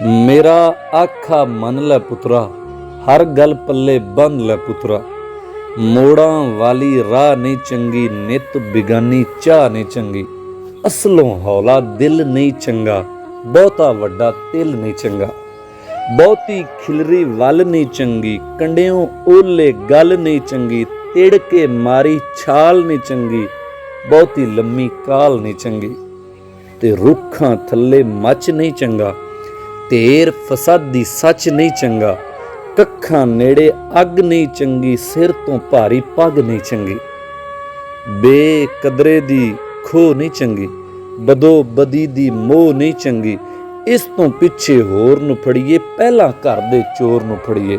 मेरा आखा मन लै पुत्रा, हर गल पल्ले बन लै पुत्रा। मोड़ां वाली राह नहीं चंगी, नित बिगानी चाह नहीं चंगी। असलों हौला दिल नहीं चंगा, बहुता वड्डा तिल नहीं चंगा। बहुती खिलरी वल नहीं चंगी, कंडियों ओले गल नहीं चंगी। तिड़के मारी छाल नहीं चंगी, बहुती लम्मी काल नहीं चंगी। ते रुखां थल्ले मच नहीं चंगा, ढेर फसादी सच नहीं चंगा। कखां नेड़े अग नहीं चंगी, सिर तो भारी पग नहीं चंगी। बेकदरे दी खो नहीं चंगी, बदो बदी दी मोह नहीं चंगी। इस तो पिछे होर नूं फड़िए, पहला घर दे चोर नूं फड़िए।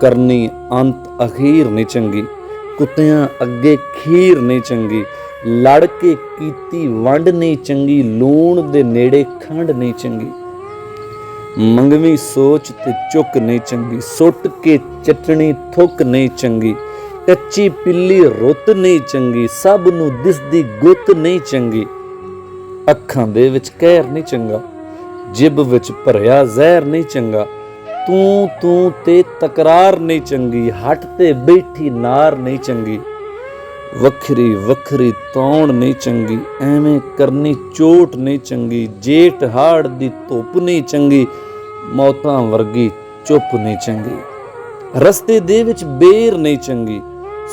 करनी अंत अखीर नहीं चंगी, कुत्तियां अगे खीर नहीं चंगी। लड़ के कीती वंड नहीं चंगी, लूण दे नेड़े खंड नहीं चंगी। मंगवी सोच ते चुक नहीं चंगी, सुट के चटनी थुक नहीं चंगी। कच्ची पिल्ली रुत नहीं चंगी, सब नूं दिसदी गुत नहीं चंगी। अखां दे विच कहर नहीं चंगा, जिब विच भरिया जहर नहीं चंगा। तू ते तकरार नहीं चंगी, हट ते बैठी नार नहीं चंगी। वखरी वखरी तौण नहीं चंगी, एवें करनी चोट नहीं चंगी। जेठ हाड़ दी धुप नहीं चंगी, मौतां वर्गी चुप नहीं चंगी। रस्ते दे विच बेर नहीं चंगी,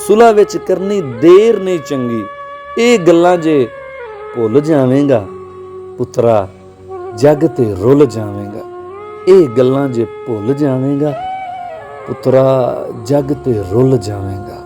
सुलह विच करनी देर नहीं चंगी। ये गल्लां जे भुल जावेंगा पुत्रा, जग ते रुल जावेंगा। ये गल्लां जे भुल जावेंगा पुत्रा, जग ते रुल जावेंगा।